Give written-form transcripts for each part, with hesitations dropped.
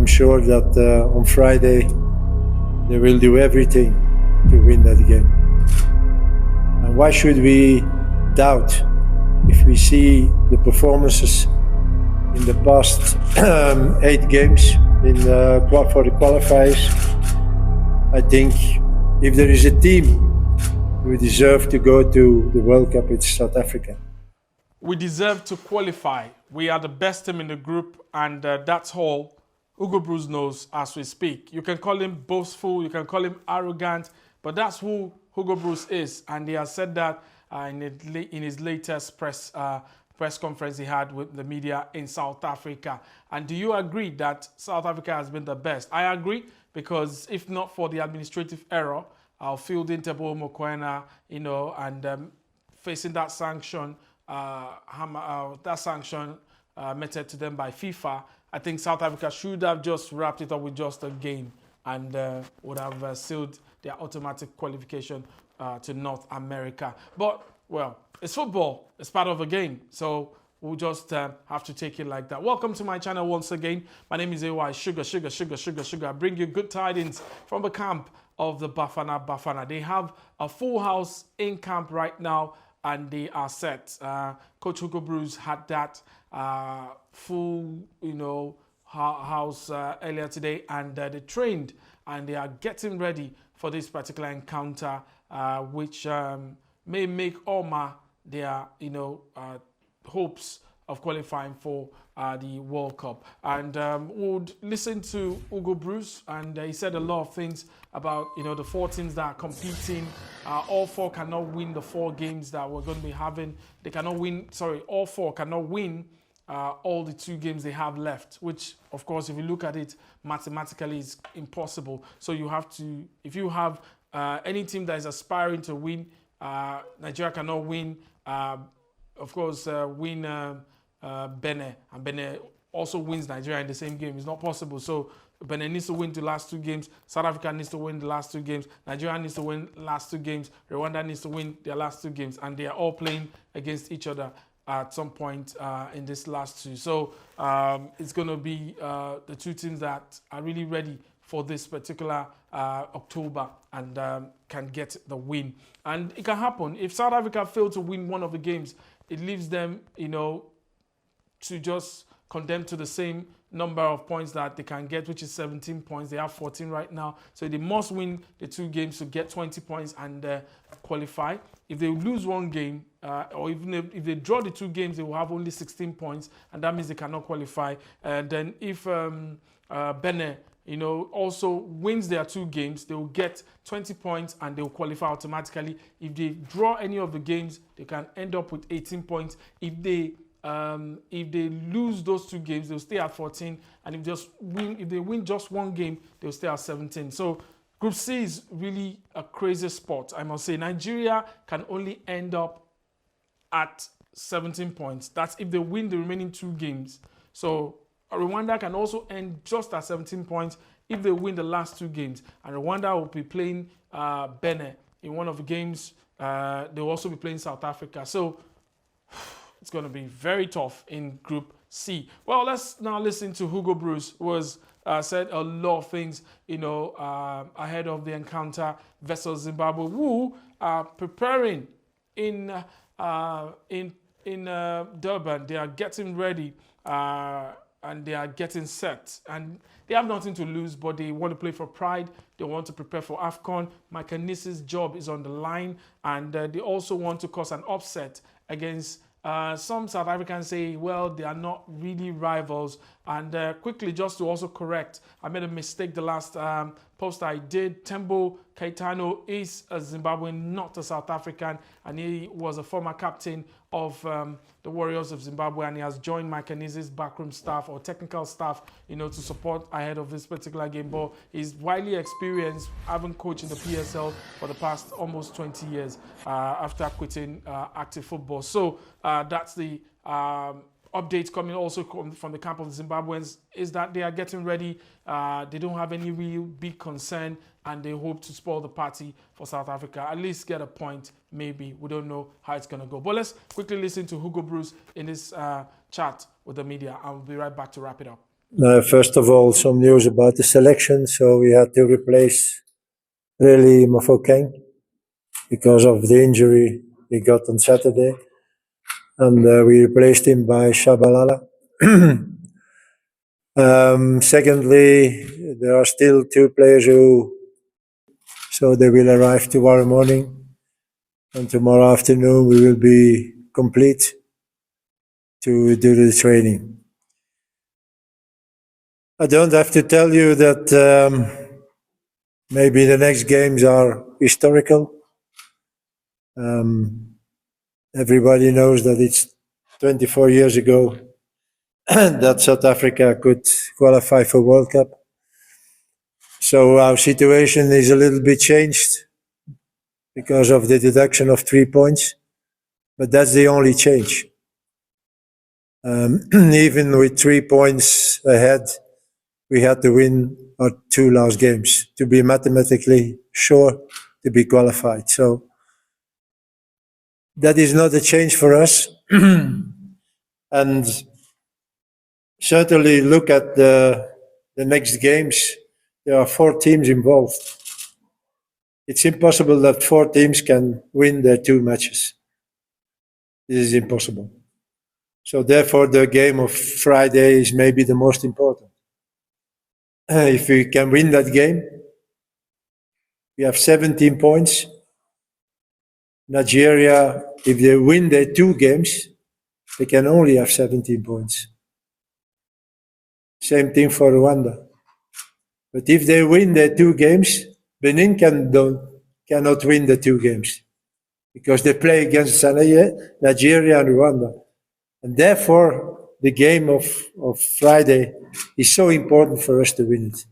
sure that on Friday they will do everything to win that game. And why should we doubt if we see the performances in the past 8 games for the qualifiers? I think if there is a team who deserve to go to the World Cup, it's South Africa. We deserve to qualify. We are the best team in the group, and that's all Hugo Broos knows as we speak. You can call him boastful, you can call him arrogant, but that's who Hugo Broos is, and he has said that in his latest press conference he had with the media in South Africa. And do you agree that South Africa has been the best? I agree, because if not for the administrative error, fielding Teboho Mokoena, and facing that sanction, meted to them by FIFA, I think South Africa should have just wrapped it up with just a game and would have sealed their automatic qualification to North America. But, well, it's football. It's part of the game. So we'll just have to take it like that. Welcome to my channel once again. My name is AY Sugar. I bring you good tidings from the camp of the Bafana Bafana. They have a full house in camp right now, and they are set. Coach Hugo Broos had that full, house earlier today, and they trained and they are getting ready for this particular encounter, which may make Oma their, hopes of qualifying for the World Cup. And would listen to Hugo Broos, and he said a lot of things about, the 4 teams that are competing. All 4 cannot win the 4 games that we're going to be having. All 4 cannot win all the 2 games they have left, which, of course, if you look at it mathematically, is impossible. So you have to, if you have any team that is aspiring to win, Nigeria cannot win, of course, win Benin, and Benin also wins Nigeria in the same game. It's not possible. So Benin needs to win the last 2 games. South Africa needs to win the last 2 games. Nigeria needs to win the last 2 games. Rwanda needs to win their last 2 games. And they are all playing against each other at some point in this last 2. So it's going to be the 2 teams that are really ready for this particular October and can get the win. And it can happen. If South Africa fail to win one of the games, it leaves them, to just condemn to the same number of points that they can get, which is 17 points. They have 14 right now. So they must win the 2 games to get 20 points and qualify. If they lose 1 game, or even if they draw the 2 games, they will have only 16 points, and that means they cannot qualify. And then if Benin, also wins their 2 games, they will get 20 points and they will qualify automatically. If they draw any of the games, they can end up with 18 points. If they lose those 2 games, they'll stay at 14. And if they win just 1 game, they'll stay at 17. So Group C is really a crazy spot, I must say. Nigeria can only end up at 17 points. That's if they win the remaining 2 games. So Rwanda can also end just at 17 points if they win the last 2 games. And Rwanda will be playing Benin in one of the games. They'll also be playing South Africa. So it's going to be very tough in Group C. Well, let's now listen to Hugo Broos, who has said a lot of things, ahead of the encounter versus Zimbabwe, who are preparing in Durban. They are getting ready and they are getting set. And they have nothing to lose, but they want to play for pride. They want to prepare for AFCON. Makanis's job is on the line, and they also want to cause an upset against some South Africans say, well, they are not really rivals. And quickly, just to also correct, I made a mistake the last post I did. Tembo Kaitano is a Zimbabwean, not a South African, and he was a former captain of the Warriors of Zimbabwe, and he has joined Mike Anise's backroom staff or technical staff, to support ahead of this particular game. But he's widely experienced, having coached in the PSL for the past almost 20 years after quitting active football. So that's the updates coming also from the camp of the Zimbabweans, is that they are getting ready. They don't have any real big concern, and they hope to spoil the party for South Africa. At least get a point, maybe. We don't know how it's going to go. But let's quickly listen to Hugo Broos in this chat with the media. I'll be right back to wrap it up. First of all, some news about the selection. So we had to replace really Mofokeng because of the injury he got on Saturday. And we replaced him by Shabalala. Secondly, there are still two players so they will arrive tomorrow morning. And tomorrow afternoon we will be complete to do the training. I don't have to tell you that maybe the next games are historical. Everybody knows that it's 24 years ago that South Africa could qualify for World Cup. So our situation is a little bit changed because of the deduction of 3 points, but that's the only change. Even with 3 points ahead, we had to win our two last games to be mathematically sure to be qualified. So that is not a change for us. And certainly look at the next games. There are 4 teams involved. It's impossible that 4 teams can win their 2 matches. This is impossible. So therefore, the game of Friday is maybe the most important. If we can win that game, we have 17 points. Nigeria, if they win their 2 games, they can only have 17 points. Same thing for Rwanda. But if they win their 2 games, Benin cannot win the 2 games because they play against Nigeria and Rwanda. And therefore, the game of Friday is so important for us to win it.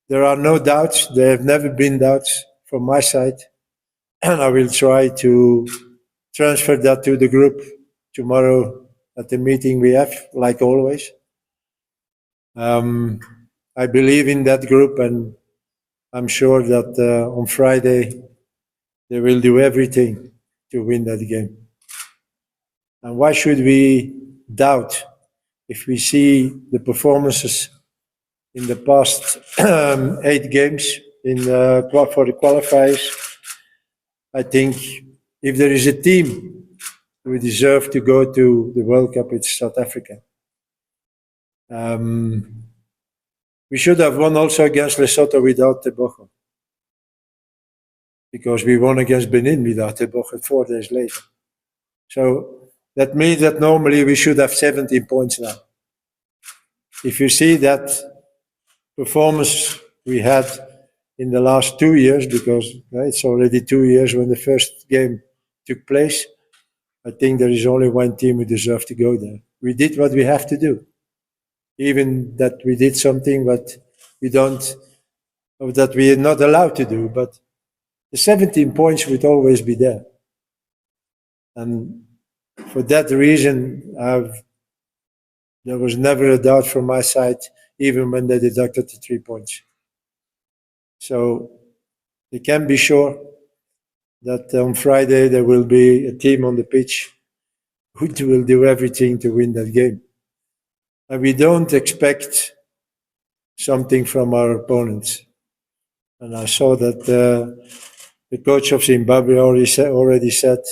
There are no doubts. There have never been doubts from my side. And I will try to transfer that to the group tomorrow at the meeting we have, like always. I believe in that group, and I'm sure that on Friday they will do everything to win that game. And why should we doubt if we see the performances in the past 8 games for the qualifiers? I think if there is a team who deserve to go to the World Cup, it's South Africa. We should have won also against Lesotho without Tebogo, because we won against Benin without Tebogo 4 days later. So that means that normally we should have 17 points now. If you see that performance we had in the last 2 years, because it's already 2 years when the first game took place, I think there is only one team who deserves to go there. We did what we have to do. Even that we did something that we are not allowed to do, but the 17 points would always be there. And for that reason, there was never a doubt from my side, even when they deducted the 3 points. So they can be sure that on Friday there will be a team on the pitch who will do everything to win that game. And we don't expect something from our opponents. And I saw that the coach of Zimbabwe already said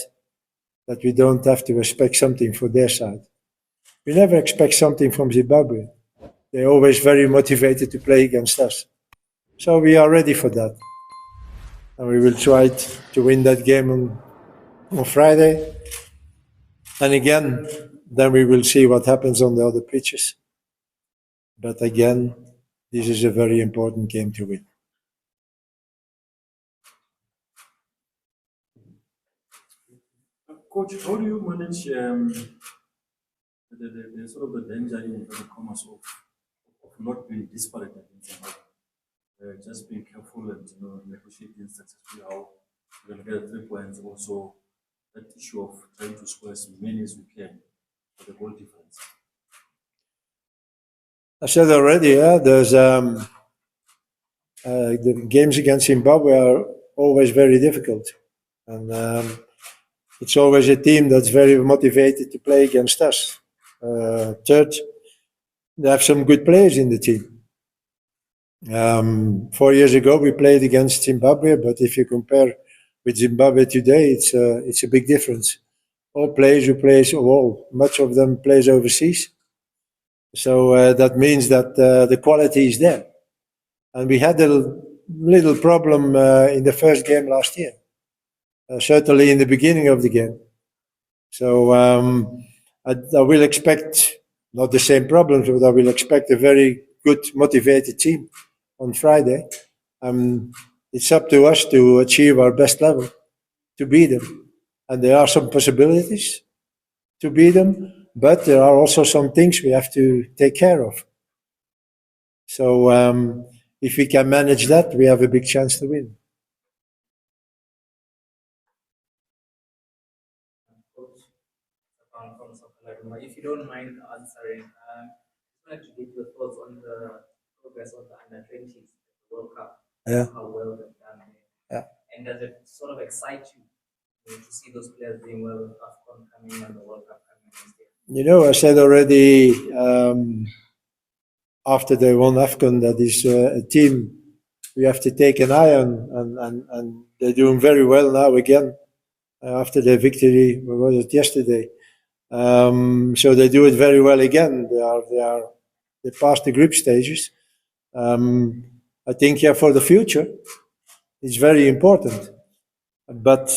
that we don't have to expect something for their side. We never expect something from Zimbabwe. They're always very motivated to play against us. So we are ready for that. And we will try to win that game on Friday. And again, then we will see what happens on the other pitches. But again, this is a very important game to win. Coach, how do you manage the sort of the danger in the commerce of not being disparate against Zimbabwe? Just being careful and negotiating successfully how you're going to get 3 points. Also, that issue of trying to score as many as we can for the goal difference. I said already, there's the games against Zimbabwe are always very difficult, and it's always a team that's very motivated to play against us. Third, they have some good players in the team. 4 years ago, we played against Zimbabwe, but if you compare with Zimbabwe today, it's a big difference. All players who plays, much of them plays overseas. So that means that the quality is there. And we had a little problem in the first game last year, certainly in the beginning of the game. So I will expect not the same problems, but I will expect a very good, motivated team on Friday. It's up to us to achieve our best level, to beat them. And there are some possibilities to beat them, but there are also some things we have to take care of. So if we can manage that, we have a big chance to win. If you don't mind answering, I'd like to get your thoughts on the progress of the under-20s World Cup. Yeah. How well they've done there. Yeah. And does it sort of excite you to see those players doing well with AFCON coming and the World Cup coming next year? I said already after they won AFCON that is a team we have to take an eye on, and they're doing very well now again after their victory. What was it, yesterday? So they do it very well again. They passed the group stages. I think for the future, it's very important. But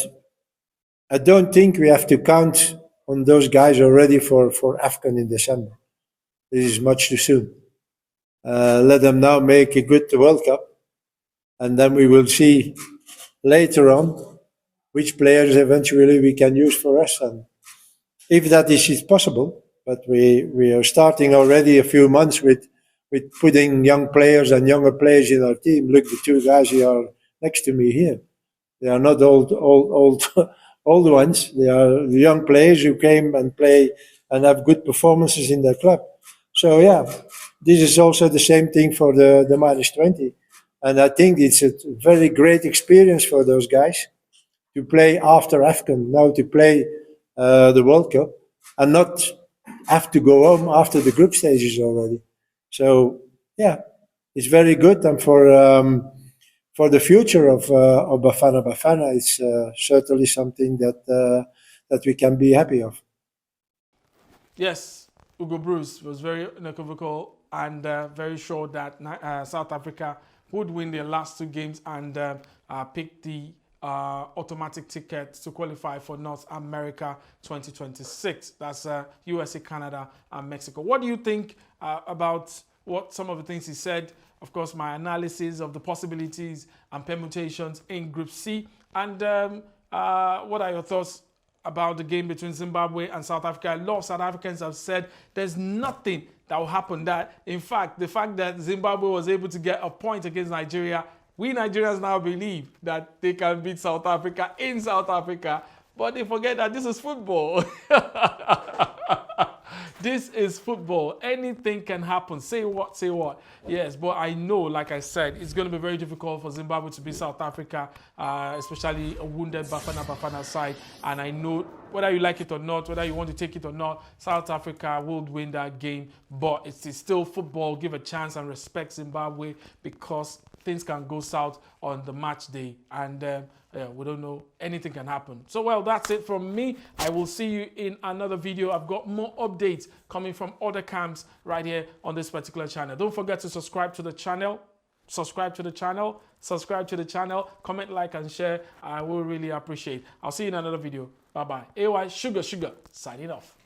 I don't think we have to count on those guys already for AFCON in December. This is much too soon. Let them now make a good World Cup, and then we will see later on which players eventually we can use for us. And if that is possible, but we are starting already a few months with putting young players and younger players in our team. Look, the two guys who are next to me here. They are not old ones. They are the young players who came and play and have good performances in their club. So this is also the same thing for the -20. And I think it's a very great experience for those guys to play after AFCON, now to play the World Cup and not have to go home after the group stages already. So it's very good, and for the future of Bafana Bafana, it's certainly something that we can be happy of. Yes, Hugo Broos was very unequivocal and very sure that South Africa would win their last two games and pick the automatic ticket to qualify for North America 2026. That's USA, Canada, and Mexico. What do you think about what some of the things he said? Of course, my analysis of the possibilities and permutations in Group C. And what are your thoughts about the game between Zimbabwe and South Africa? A lot of South Africans have said there's nothing that will happen. That, in fact, the fact that Zimbabwe was able to get a point against Nigeria, we Nigerians now believe that they can beat South Africa in South Africa, but they forget that this is football. This is football. Anything can happen. Say what, say what. Yes, but I know, like I said, it's going to be very difficult for Zimbabwe to beat South Africa, especially a wounded Bafana side. And I know, whether you like it or not, whether you want to take it or not, South Africa will win that game. But it's still football. Give a chance and respect Zimbabwe, because things can go south on the match day. And we don't know, anything can happen. So, well, that's it from me. I will see you in another video. I've got more updates coming from other camps right here on this particular channel. Don't forget to subscribe to the channel. Subscribe to the channel. Subscribe to the channel. Comment, like, and share. I will really appreciate. I'll see you in another video. Bye-bye. AY Sugar, signing off.